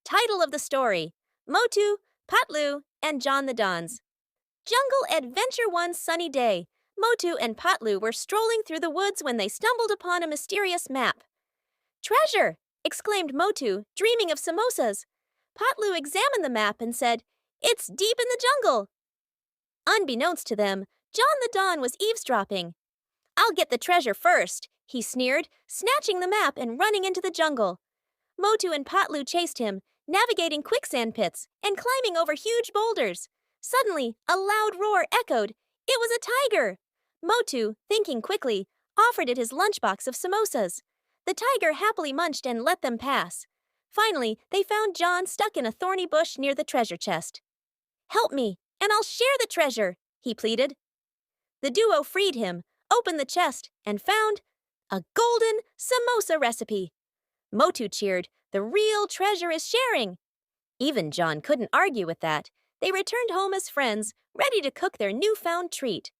Title of the story: Motu, Patlu, and John the Dons. Jungle Adventure. One sunny day, Motu and Patlu were strolling through the woods when they stumbled upon a mysterious map. "Treasure!" exclaimed Motu, dreaming of samosas. Patlu examined the map and said, "It's deep in the jungle." Unbeknownst to them, John the Don was eavesdropping. "I'll get the treasure first," he sneered, snatching the map and running into the jungle. Motu and Patlu chased him, navigating quicksand pits and climbing over huge boulders. Suddenly, a loud roar echoed. It was a tiger! Motu, thinking quickly, offered it his lunchbox of samosas. The tiger happily munched and let them pass. Finally, they found John stuck in a thorny bush near the treasure chest. "Help me, and I'll share the treasure," he pleaded. The duo freed him, opened the chest, and found a golden samosa recipe. Motu cheered. "The real treasure is sharing." Even John couldn't argue with that. They returned home as friends, ready to cook their newfound treat.